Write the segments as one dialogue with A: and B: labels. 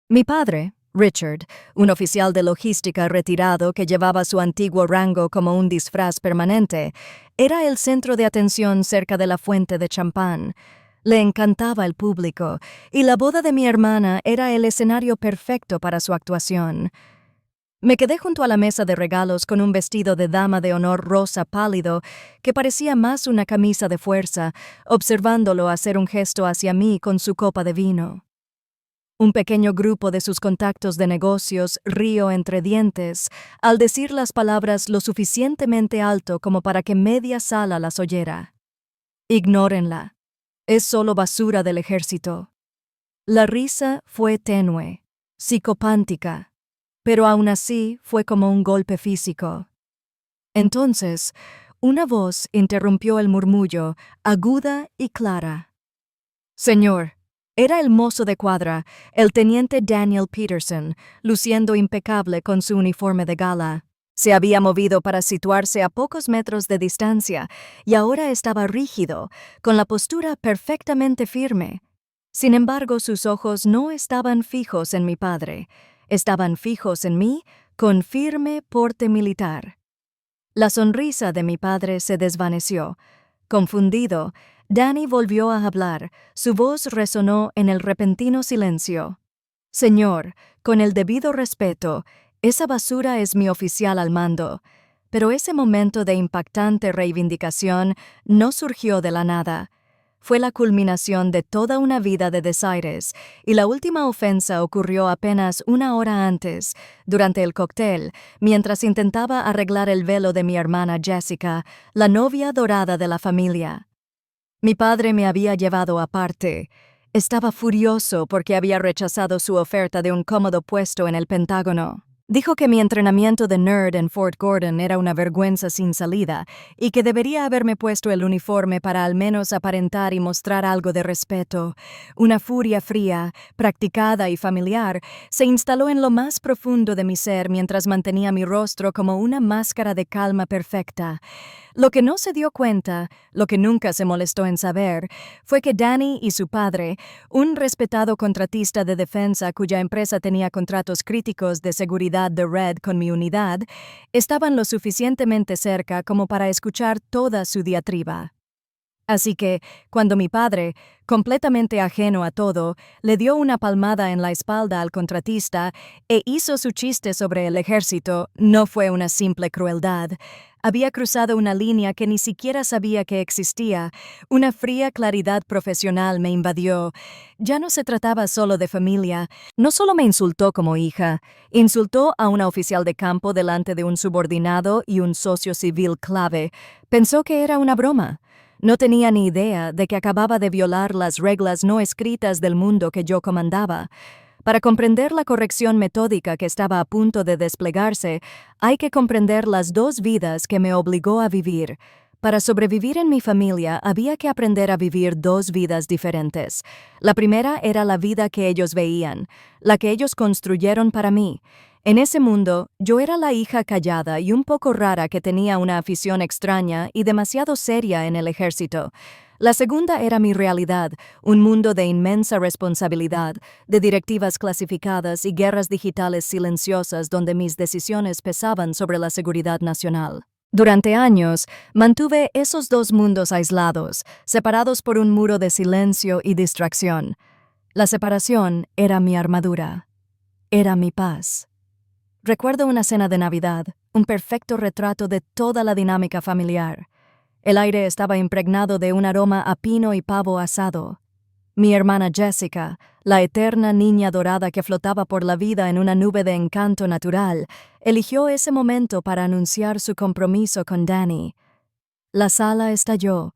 A: Mi padre, Richard, un oficial de logística retirado que llevaba su antiguo rango como un disfraz permanente, era el centro de atención cerca de la fuente de champán. Le encantaba el público, y la boda de mi hermana era el escenario perfecto para su actuación. Me quedé junto a la mesa de regalos con un vestido de dama de honor rosa pálido que parecía más una camisa de fuerza, observándolo hacer un gesto hacia mí con su copa de vino. Un pequeño grupo de sus contactos de negocios rió entre dientes al decir las palabras lo suficientemente alto como para que media sala las oyera. Ignórenla. Es solo basura del ejército. La risa fue tenue, psicopántica, pero aún así fue como un golpe físico. Entonces, una voz interrumpió el murmullo, aguda y clara. Señor, era el mozo de cuadra, el teniente Daniel Peterson, luciendo impecable con su uniforme de gala. Se había movido para situarse a pocos metros de distancia y ahora estaba rígido, con la postura perfectamente firme. Sin embargo, sus ojos no estaban fijos en mi padre, estaban fijos en mí con firme porte militar. La sonrisa de mi padre se desvaneció. Confundido, Danny volvió a hablar. Su voz resonó en el repentino silencio. Señor, con el debido respeto, esa basura es mi oficial al mando. Pero ese momento de impactante reivindicación no surgió de la nada. Fue la culminación de toda una vida de desaires, y la última ofensa ocurrió apenas una hora antes, durante el cóctel, mientras intentaba arreglar el velo de mi hermana Jessica, la novia dorada de la familia. Mi padre me había llevado aparte. Estaba furioso porque había rechazado su oferta de un cómodo puesto en el Pentágono. Dijo que mi entrenamiento de nerd en Fort Gordon era una vergüenza sin salida y que debería haberme puesto el uniforme para al menos aparentar y mostrar algo de respeto. Una furia fría, practicada y familiar, se instaló en lo más profundo de mi ser mientras mantenía mi rostro como una máscara de calma perfecta. Lo que no se dio cuenta, lo que nunca se molestó en saber, fue que Danny y su padre, un respetado contratista de defensa cuya empresa tenía contratos críticos de seguridad de red con mi unidad, estaban lo suficientemente cerca como para escuchar toda su diatriba. Así que, cuando mi padre, completamente ajeno a todo, le dio una palmada en la espalda al contratista e hizo su chiste sobre el ejército, no fue una simple crueldad. Había cruzado una línea que ni siquiera sabía que existía. Una fría claridad profesional me invadió. Ya no se trataba solo de familia. No solo me insultó como hija, insultó a una oficial de campo delante de un subordinado y un socio civil clave. Pensó que era una broma. No tenía ni idea de que acababa de violar las reglas no escritas del mundo que yo comandaba. Para comprender la corrección metódica que estaba a punto de desplegarse, hay que comprender las dos vidas que me obligó a vivir. Para sobrevivir en mi familia había que aprender a vivir dos vidas diferentes. La primera era la vida que ellos veían, la que ellos construyeron para mí. En ese mundo, yo era la hija callada y un poco rara que tenía una afición extraña y demasiado seria en el ejército. La segunda era mi realidad, un mundo de inmensa responsabilidad, de directivas clasificadas y guerras digitales silenciosas donde mis decisiones pesaban sobre la seguridad nacional. Durante años, mantuve esos dos mundos aislados, separados por un muro de silencio y distracción. La separación era mi armadura. Era mi paz. Recuerdo una cena de Navidad, un perfecto retrato de toda la dinámica familiar. El aire estaba impregnado de un aroma a pino y pavo asado. Mi hermana Jessica, la eterna niña dorada que flotaba por la vida en una nube de encanto natural, eligió ese momento para anunciar su compromiso con Danny. La sala estalló.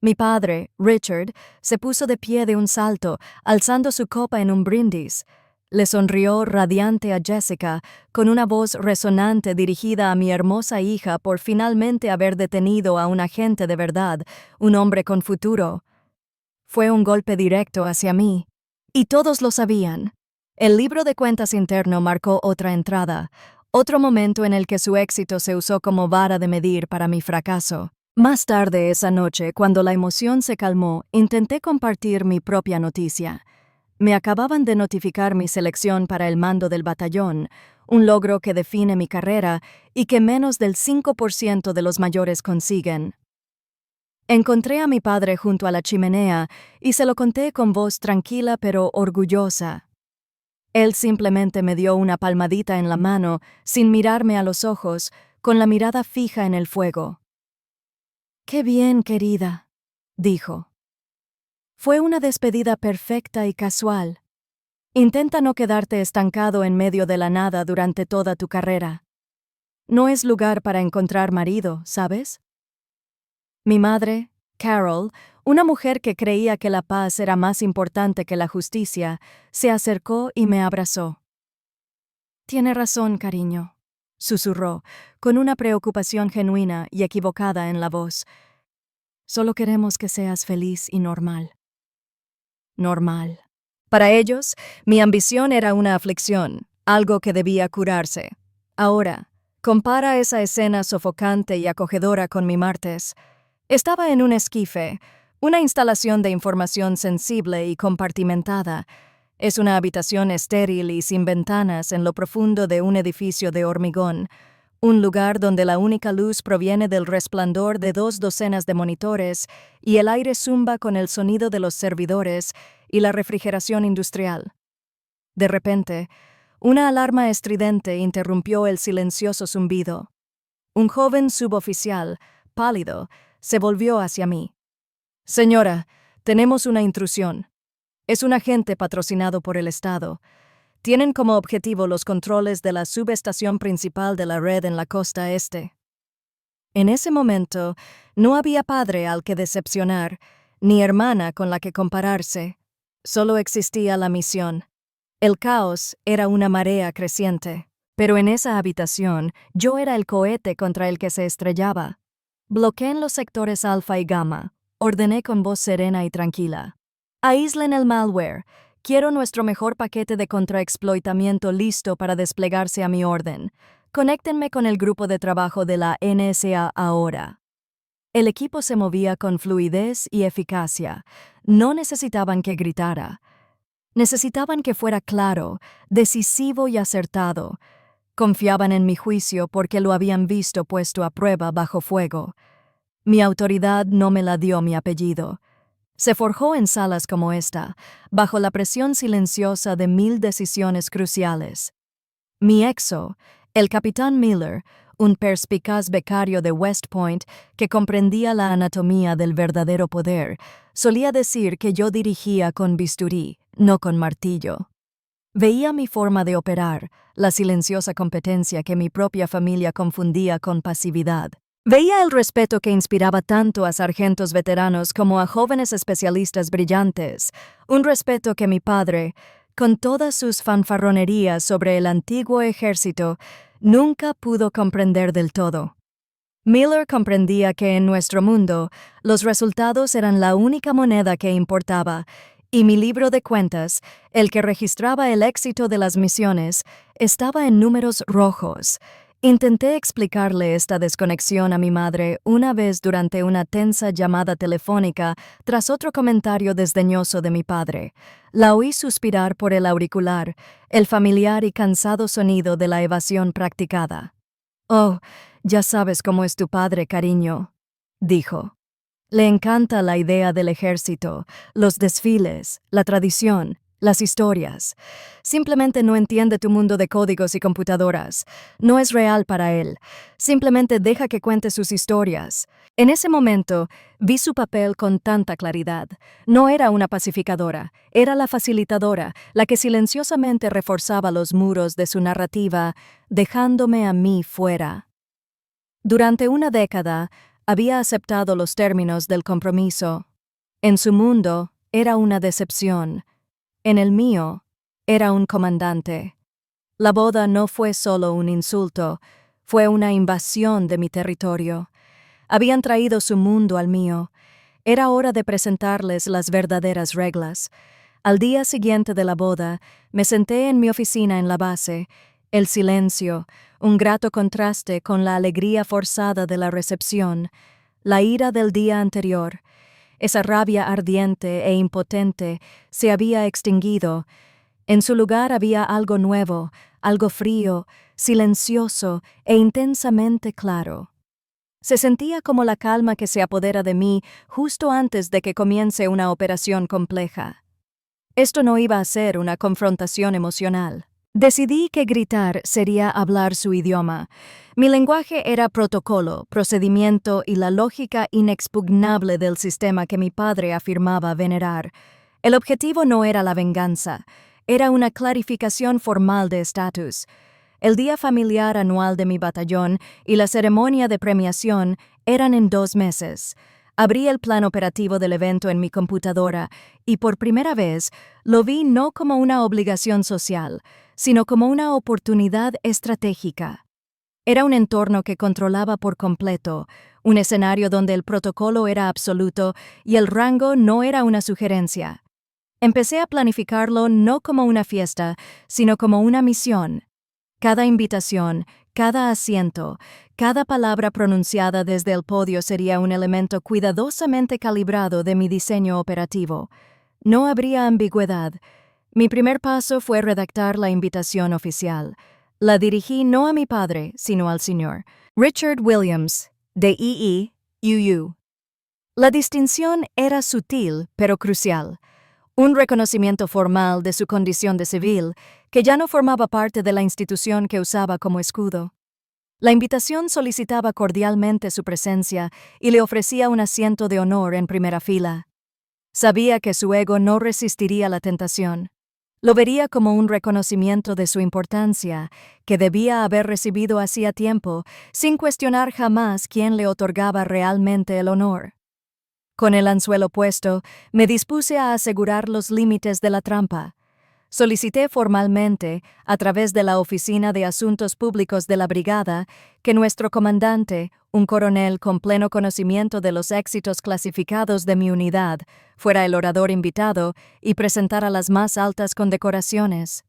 A: Mi padre, Richard, se puso de pie de un salto, alzando su copa en un brindis. Le sonrió radiante a Jessica, con una voz resonante dirigida a mi hermosa hija por finalmente haber detenido a un agente de verdad, un hombre con futuro. Fue un golpe directo hacia mí. Y todos lo sabían. El libro de cuentas interno marcó otra entrada, otro momento en el que su éxito se usó como vara de medir para mi fracaso. Más tarde esa noche, cuando la emoción se calmó, intenté compartir mi propia noticia. Me acababan de notificar mi selección para el mando del batallón, un logro que define mi carrera y que menos del 5% de los mayores consiguen. Encontré a mi padre junto a la chimenea y se lo conté con voz tranquila pero orgullosa. Él simplemente me dio una palmadita en la mano, sin mirarme a los ojos, con la mirada fija en el fuego. «Qué bien, querida», dijo. Fue una despedida perfecta y casual. Intenta no quedarte estancado en medio de la nada durante toda tu carrera. No es lugar para encontrar marido, ¿sabes? Mi madre, Carol, una mujer que creía que la paz era más importante que la justicia, se acercó y me abrazó. «Tiene razón, cariño», susurró, con una preocupación genuina y equivocada en la voz. «Solo queremos que seas feliz y normal». Normal. Para ellos, mi ambición era una aflicción, algo que debía curarse. Ahora, compara esa escena sofocante y acogedora con mi martes. Estaba en un esquife, una instalación de información sensible y compartimentada. Es una habitación estéril y sin ventanas en lo profundo de un edificio de hormigón, un lugar donde la única luz proviene del resplandor de 2 docenas de monitores y el aire zumba con el sonido de los servidores y la refrigeración industrial. De repente, una alarma estridente interrumpió el silencioso zumbido. Un joven suboficial, pálido, se volvió hacia mí. «Señora, tenemos una intrusión. Es un agente patrocinado por el Estado. Tienen como objetivo los controles de la subestación principal de la red en la costa este». En ese momento, no había padre al que decepcionar, ni hermana con la que compararse. Solo existía la misión. El caos era una marea creciente, pero en esa habitación yo era el cohete contra el que se estrellaba. Bloqueen los sectores alfa y gamma, ordené con voz serena y tranquila. Aíslen el malware. Quiero nuestro mejor paquete de contraexploitamiento listo para desplegarse a mi orden. Conéctenme con el grupo de trabajo de la NSA ahora. El equipo se movía con fluidez y eficacia. No necesitaban que gritara. Necesitaban que fuera claro, decisivo y acertado. Confiaban en mi juicio porque lo habían visto puesto a prueba bajo fuego. Mi autoridad no me la dio mi apellido. Se forjó en salas como esta, bajo la presión silenciosa de 1000 decisiones cruciales. Mi exo, el capitán Miller, un perspicaz becario de West Point que comprendía la anatomía del verdadero poder, solía decir que yo dirigía con bisturí, no con martillo. Veía mi forma de operar, la silenciosa competencia que mi propia familia confundía con pasividad. Veía el respeto que inspiraba tanto a sargentos veteranos como a jóvenes especialistas brillantes, un respeto que mi padre, con todas sus fanfarronerías sobre el antiguo ejército, nunca pudo comprender del todo. Miller comprendía que en nuestro mundo los resultados eran la única moneda que importaba, y mi libro de cuentas, el que registraba el éxito de las misiones, estaba en números rojos. Intenté explicarle esta desconexión a mi madre una vez durante una tensa llamada telefónica tras otro comentario desdeñoso de mi padre. La oí suspirar por el auricular, el familiar y cansado sonido de la evasión practicada. «Oh, ya sabes cómo es tu padre, cariño», dijo. «Le encanta la idea del ejército, los desfiles, la tradición, las historias. Simplemente no entiende tu mundo de códigos y computadoras. No es real para él. Simplemente deja que cuente sus historias». En ese momento, vi su papel con tanta claridad. No era una pacificadora, era la facilitadora, la que silenciosamente reforzaba los muros de su narrativa, dejándome a mí fuera. Durante una década, había aceptado los términos del compromiso. En su mundo, era una decepción. En el mío, era un comandante. La boda no fue solo un insulto, fue una invasión de mi territorio. Habían traído su mundo al mío. Era hora de presentarles las verdaderas reglas. Al día siguiente de la boda, me senté en mi oficina en la base. El silencio, un grato contraste con la alegría forzada de la recepción, la ira del día anterior. Esa rabia ardiente e impotente se había extinguido. En su lugar había algo nuevo, algo frío, silencioso e intensamente claro. Se sentía como la calma que se apodera de mí justo antes de que comience una operación compleja. Esto no iba a ser una confrontación emocional. Decidí que gritar sería hablar su idioma. Mi lenguaje era protocolo, procedimiento y la lógica inexpugnable del sistema que mi padre afirmaba venerar. El objetivo no era la venganza, era una clarificación formal de estatus. El día familiar anual de mi batallón y la ceremonia de premiación eran en 2 meses. Abrí el plan operativo del evento en mi computadora y por primera vez lo vi no como una obligación social, sino como una oportunidad estratégica. Era un entorno que controlaba por completo, un escenario donde el protocolo era absoluto y el rango no era una sugerencia. Empecé a planificarlo no como una fiesta, sino como una misión. Cada invitación, cada asiento, cada palabra pronunciada desde el podio sería un elemento cuidadosamente calibrado de mi diseño operativo. No habría ambigüedad. Mi primer paso fue redactar la invitación oficial. La dirigí no a mi padre, sino al señor Richard Williams, de UU. La distinción era sutil, pero crucial. Un reconocimiento formal de su condición de civil, que ya no formaba parte de la institución que usaba como escudo. La invitación solicitaba cordialmente su presencia y le ofrecía un asiento de honor en primera fila. Sabía que su ego no resistiría la tentación. Lo vería como un reconocimiento de su importancia, que debía haber recibido hacía tiempo, sin cuestionar jamás quién le otorgaba realmente el honor. Con el anzuelo puesto, me dispuse a asegurar los límites de la trampa. Solicité formalmente, a través de la Oficina de Asuntos Públicos de la Brigada, que nuestro comandante, un coronel con pleno conocimiento de los éxitos clasificados de mi unidad, fuera el orador invitado y presentara las más altas condecoraciones.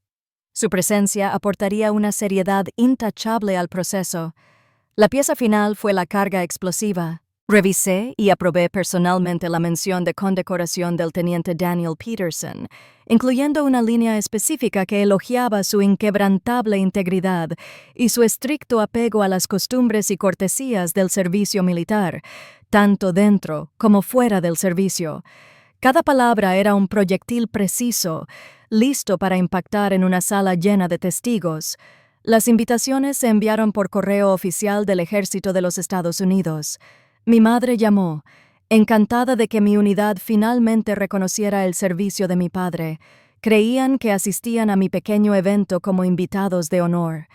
A: Su presencia aportaría una seriedad intachable al proceso. La pieza final fue la carga explosiva. Revisé y aprobé personalmente la mención de condecoración del teniente Daniel Peterson, incluyendo una línea específica que elogiaba su inquebrantable integridad y su estricto apego a las costumbres y cortesías del servicio militar, tanto dentro como fuera del servicio. Cada palabra era un proyectil preciso, listo para impactar en una sala llena de testigos. Las invitaciones se enviaron por correo oficial del Ejército de los Estados Unidos. Mi madre llamó, encantada de que mi unidad finalmente reconociera el servicio de mi padre. Creían que asistían a mi pequeño evento como invitados de honor.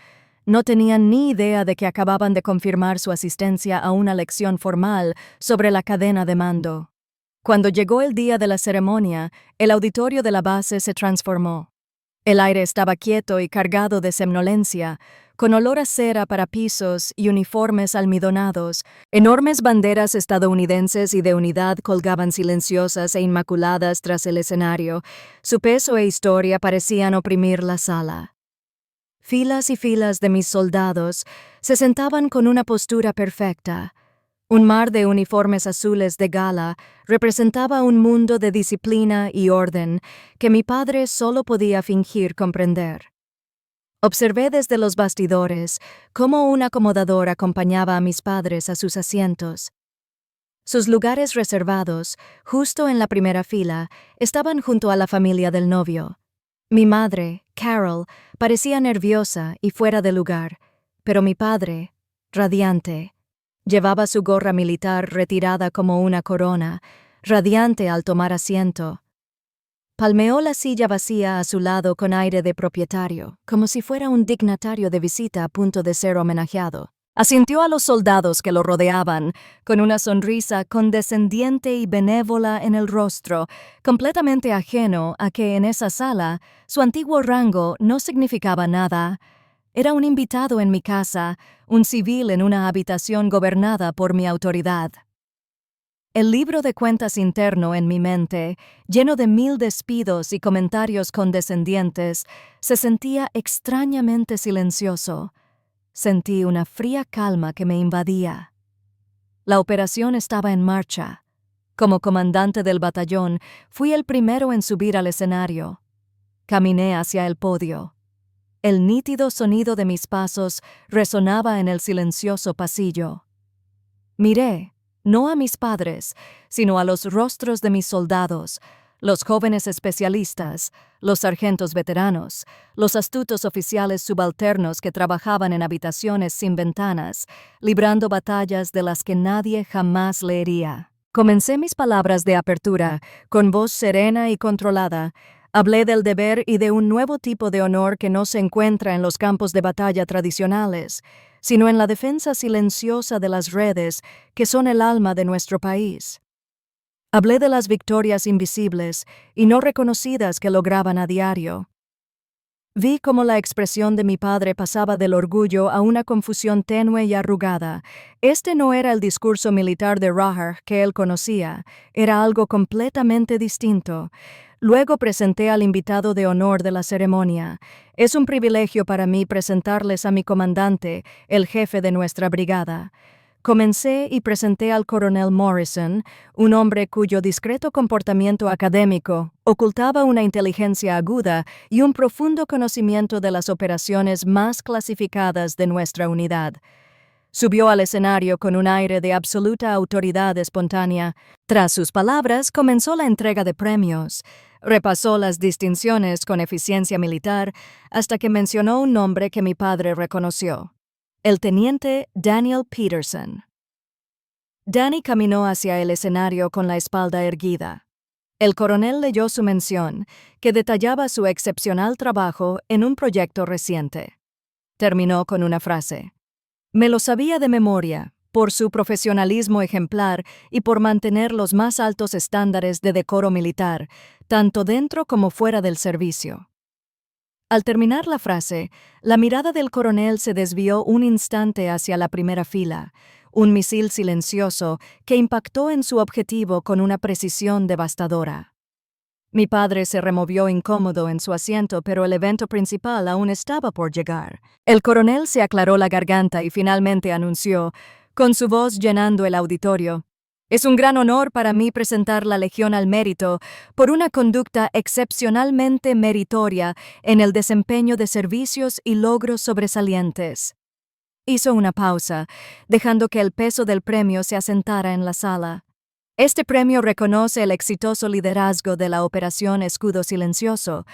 A: No tenían ni idea de que acababan de confirmar su asistencia a una lección formal sobre la cadena de mando. Cuando llegó el día de la ceremonia, el auditorio de la base se transformó. El aire estaba quieto y cargado de somnolencia, con olor a cera para pisos y uniformes almidonados. Enormes banderas estadounidenses y de unidad colgaban silenciosas e inmaculadas tras el escenario. Su peso e historia parecían oprimir la sala. Filas y filas de mis soldados se sentaban con una postura perfecta. Un mar de uniformes azules de gala representaba un mundo de disciplina y orden que mi padre solo podía fingir comprender. Observé desde los bastidores cómo un acomodador acompañaba a mis padres a sus asientos. Sus lugares reservados, justo en la primera fila, estaban junto a la familia del novio. Mi madre, Carol, parecía nerviosa y fuera de lugar, pero mi padre, radiante, llevaba su gorra militar retirada como una corona, radiante al tomar asiento. Palmeó la silla vacía a su lado con aire de propietario, como si fuera un dignatario de visita a punto de ser homenajeado. Asintió a los soldados que lo rodeaban, con una sonrisa condescendiente y benévola en el rostro, completamente ajeno a que en esa sala su antiguo rango no significaba nada. Era un invitado en mi casa, un civil en una habitación gobernada por mi autoridad. El libro de cuentas interno en mi mente, lleno de 1000 despidos y comentarios condescendientes, se sentía extrañamente silencioso. Sentí una fría calma que me invadía. La operación estaba en marcha. Como comandante del batallón, fui el primero en subir al escenario. Caminé hacia el podio. El nítido sonido de mis pasos resonaba en el silencioso pasillo. Miré, no a mis padres, sino a los rostros de mis soldados, los jóvenes especialistas, los sargentos veteranos, los astutos oficiales subalternos que trabajaban en habitaciones sin ventanas, librando batallas de las que nadie jamás leería. Comencé mis palabras de apertura, con voz serena y controlada. Hablé del deber y de un nuevo tipo de honor que no se encuentra en los campos de batalla tradicionales, sino en la defensa silenciosa de las redes que son el alma de nuestro país. Hablé de las victorias invisibles y no reconocidas que lograban a diario. Vi cómo la expresión de mi padre pasaba del orgullo a una confusión tenue y arrugada. Este no era el discurso militar de Raher que él conocía, era algo completamente distinto. Luego presenté al invitado de honor de la ceremonia. Es un privilegio para mí presentarles a mi comandante, el jefe de nuestra brigada. Comencé y presenté al coronel Morrison, un hombre cuyo discreto comportamiento académico ocultaba una inteligencia aguda y un profundo conocimiento de las operaciones más clasificadas de nuestra unidad. Subió al escenario con un aire de absoluta autoridad espontánea. Tras sus palabras, comenzó la entrega de premios. Repasó las distinciones con eficiencia militar hasta que mencionó un nombre que mi padre reconoció: el teniente Daniel Peterson. Danny caminó hacia el escenario con la espalda erguida. El coronel leyó su mención, que detallaba su excepcional trabajo en un proyecto reciente. Terminó con una frase: me lo sabía de memoria, por su profesionalismo ejemplar y por mantener los más altos estándares de decoro militar, tanto dentro como fuera del servicio. Al terminar la frase, la mirada del coronel se desvió un instante hacia la primera fila, un misil silencioso que impactó en su objetivo con una precisión devastadora. Mi padre se removió incómodo en su asiento, pero el evento principal aún estaba por llegar. El coronel se aclaró la garganta y finalmente anunció, con su voz llenando el auditorio: es un gran honor para mí presentar la Legión al Mérito por una conducta excepcionalmente meritoria en el desempeño de servicios y logros sobresalientes. Hizo una pausa, dejando que el peso del premio se asentara en la sala. Este premio reconoce el exitoso liderazgo de la Operación Escudo Silencioso,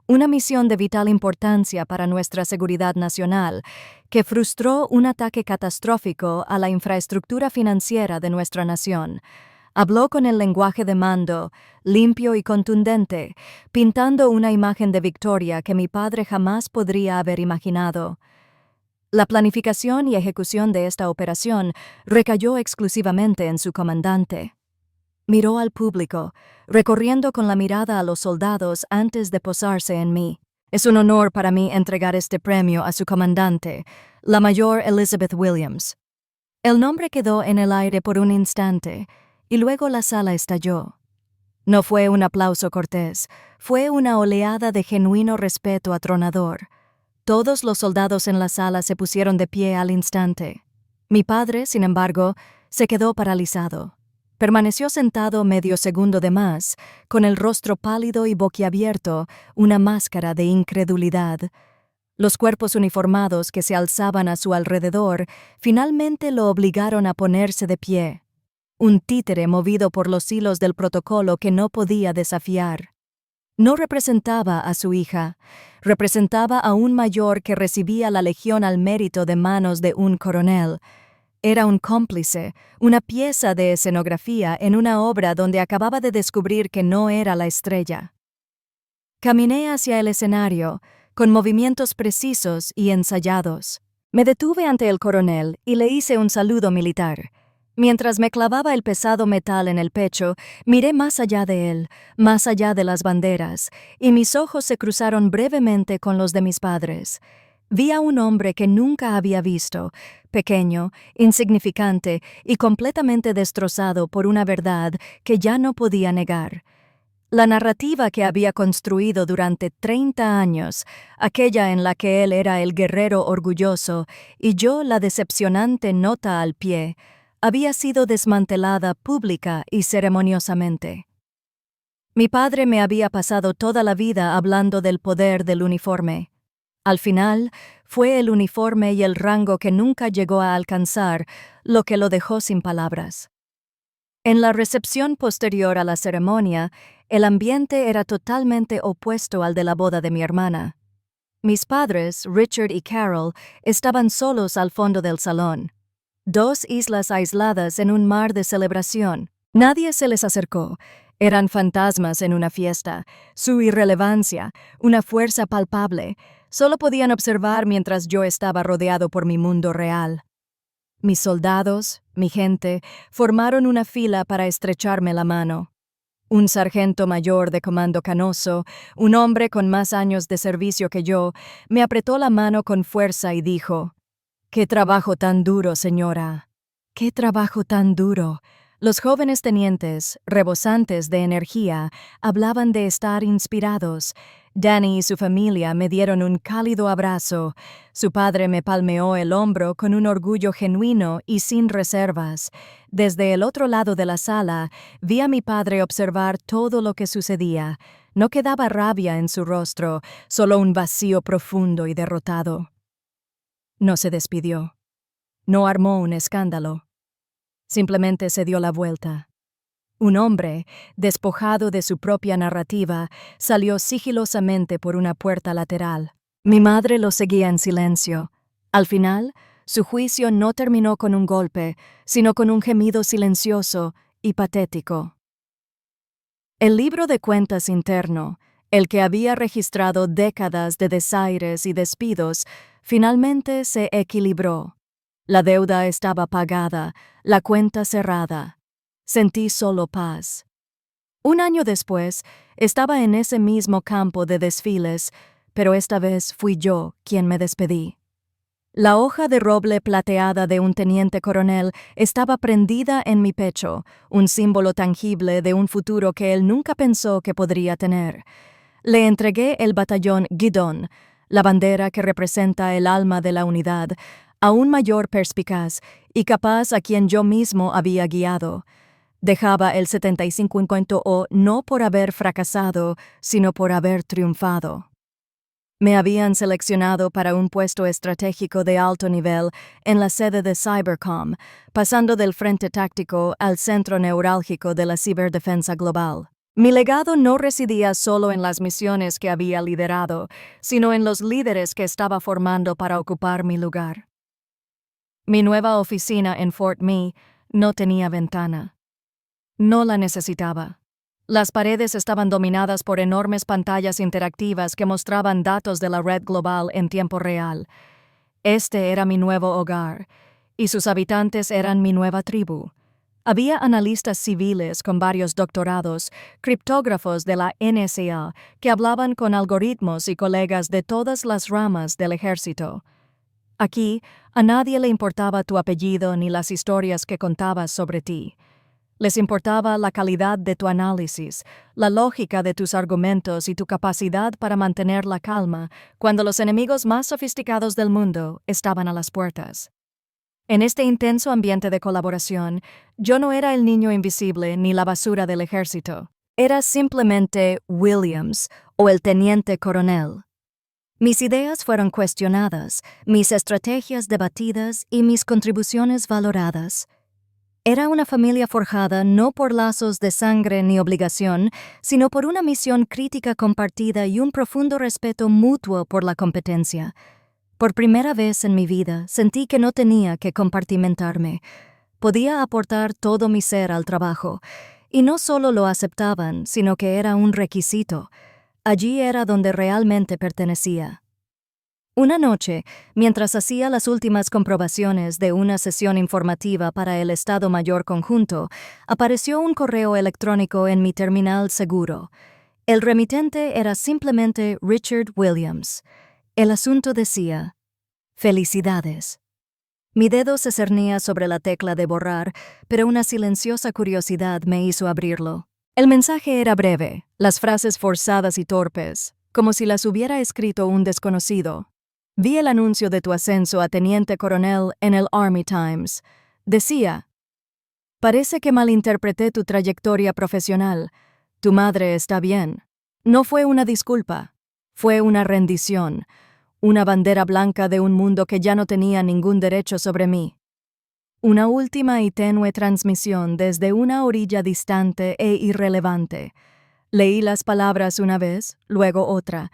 A: una misión de vital importancia para nuestra seguridad nacional, que frustró un ataque catastrófico a la infraestructura financiera de nuestra nación. Habló con el lenguaje de mando, limpio y contundente, pintando una imagen de victoria que mi padre jamás podría haber imaginado. La planificación y ejecución de esta operación recayó exclusivamente en su comandante. Miró al público, recorriendo con la mirada a los soldados antes de posarse en mí. Es un honor para mí entregar este premio a su comandante, la mayor Elizabeth Williams. El nombre quedó en el aire por un instante, y luego la sala estalló. No fue un aplauso cortés, fue una oleada de genuino respeto atronador. Todos los soldados en la sala se pusieron de pie al instante. Mi padre, sin embargo, se quedó paralizado. Permaneció sentado medio segundo de más, con el rostro pálido y boquiabierto, una máscara de incredulidad. Los cuerpos uniformados que se alzaban a su alrededor finalmente lo obligaron a ponerse de pie. Un títere movido por los hilos del protocolo que no podía desafiar. No representaba a su hija, representaba a un mayor que recibía la Legión al Mérito de manos de un coronel. Era un cómplice, una pieza de escenografía en una obra donde acababa de descubrir que no era la estrella. Caminé hacia el escenario, con movimientos precisos y ensayados. Me detuve ante el coronel y le hice un saludo militar. Mientras me clavaba el pesado metal en el pecho, miré más allá de él, más allá de las banderas, y mis ojos se cruzaron brevemente con los de mis padres. Vi a un hombre que nunca había visto, pequeño, insignificante y completamente destrozado por una verdad que ya no podía negar. La narrativa que había construido durante 30 años, aquella en la que él era el guerrero orgulloso y yo la decepcionante nota al pie, había sido desmantelada pública y ceremoniosamente. Mi padre me había pasado toda la vida hablando del poder del uniforme. Al final, fue el uniforme y el rango que nunca llegó a alcanzar lo que lo dejó sin palabras. En la recepción posterior a la ceremonia, el ambiente era totalmente opuesto al de la boda de mi hermana. Mis padres, Richard y Carol, estaban solos al fondo del salón. Dos islas aisladas en un mar de celebración. Nadie se les acercó. Eran fantasmas en una fiesta. Su irrelevancia, una fuerza palpable, solo podían observar mientras yo estaba rodeado por mi mundo real. Mis soldados, mi gente, formaron una fila para estrecharme la mano. Un sargento mayor de comando canoso, un hombre con más años de servicio que yo, me apretó la mano con fuerza y dijo: «¡Qué trabajo tan duro, señora! ¡Qué trabajo tan duro!». Los jóvenes tenientes, rebosantes de energía, hablaban de estar inspirados. Danny y su familia me dieron un cálido abrazo. Su padre me palmeó el hombro con un orgullo genuino y sin reservas. Desde el otro lado de la sala, vi a mi padre observar todo lo que sucedía. No quedaba rabia en su rostro, solo un vacío profundo y derrotado. No se despidió. No armó un escándalo. Simplemente se dio la vuelta. Un hombre, despojado de su propia narrativa, salió sigilosamente por una puerta lateral. Mi madre lo seguía en silencio. Al final, su juicio no terminó con un golpe, sino con un gemido silencioso y patético. El libro de cuentas interno, el que había registrado décadas de desaires y despidos, finalmente se equilibró. La deuda estaba pagada, la cuenta cerrada. Sentí solo paz. Un año después, estaba en ese mismo campo de desfiles, pero esta vez fui yo quien me despedí. La hoja de roble plateada de un teniente coronel estaba prendida en mi pecho, un símbolo tangible de un futuro que él nunca pensó que podría tener. Le entregué el batallón Guidon, la bandera que representa el alma de la unidad, a un mayor perspicaz y capaz a quien yo mismo había guiado. Dejaba el 75 no por haber fracasado, sino por haber triunfado. Me habían seleccionado para un puesto estratégico de alto nivel en la sede de Cybercom, pasando del frente táctico al centro neurálgico de la ciberdefensa global. Mi legado no residía solo en las misiones que había liderado, sino en los líderes que estaba formando para ocupar mi lugar. Mi nueva oficina en Fort Mee no tenía ventana. No la necesitaba. Las paredes estaban dominadas por enormes pantallas interactivas que mostraban datos de la red global en tiempo real. Este era mi nuevo hogar, y sus habitantes eran mi nueva tribu. Había analistas civiles con varios doctorados, criptógrafos de la NSA, que hablaban con algoritmos y colegas de todas las ramas del ejército. Aquí, a nadie le importaba tu apellido ni las historias que contabas sobre ti. Les importaba la calidad de tu análisis, la lógica de tus argumentos y tu capacidad para mantener la calma cuando los enemigos más sofisticados del mundo estaban a las puertas. En este intenso ambiente de colaboración, yo no era el niño invisible ni la basura del ejército. Era simplemente Williams o el teniente coronel. Mis ideas fueron cuestionadas, mis estrategias debatidas y mis contribuciones valoradas. Era una familia forjada no por lazos de sangre ni obligación, sino por una misión crítica compartida y un profundo respeto mutuo por la competencia. Por primera vez en mi vida sentí que no tenía que compartimentarme. Podía aportar todo mi ser al trabajo, y no solo lo aceptaban, sino que era un requisito. Allí era donde realmente pertenecía. Una noche, mientras hacía las últimas comprobaciones de una sesión informativa para el Estado Mayor Conjunto, apareció un correo electrónico en mi terminal seguro. El remitente era simplemente Richard Williams. El asunto decía: «Felicidades». Mi dedo se cernía sobre la tecla de borrar, pero una silenciosa curiosidad me hizo abrirlo. El mensaje era breve, las frases forzadas y torpes, como si las hubiera escrito un desconocido. Vi el anuncio de tu ascenso a teniente coronel en el Army Times. Decía: Parece que malinterpreté tu trayectoria profesional. Tu madre está bien. No fue una disculpa. Fue una rendición. Una bandera blanca de un mundo que ya no tenía ningún derecho sobre mí. Una última y tenue transmisión desde una orilla distante e irrelevante. Leí las palabras una vez, luego otra.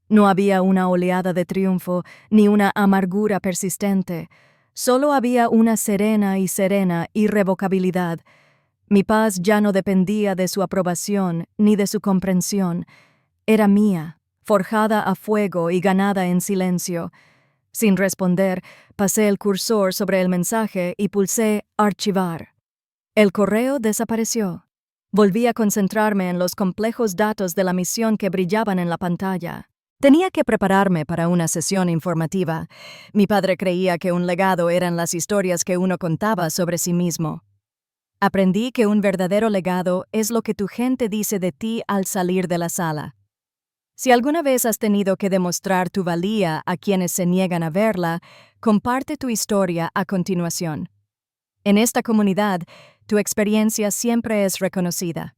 A: No había una oleada de triunfo, ni una amargura persistente. Solo había una serena irrevocabilidad. Mi paz ya no dependía de su aprobación ni de su comprensión. Era mía, forjada a fuego y ganada en silencio. Sin responder, pasé el cursor sobre el mensaje y pulsé archivar. El correo desapareció. Volví a concentrarme en los complejos datos de la misión que brillaban en la pantalla. Tenía que prepararme para una sesión informativa. Mi padre creía que un legado eran las historias que uno contaba sobre sí mismo. Aprendí que un verdadero legado es lo que tu gente dice de ti al salir de la sala. Si alguna vez has tenido que demostrar tu valía a quienes se niegan a verla, comparte tu historia a continuación. En esta comunidad, tu experiencia siempre es reconocida.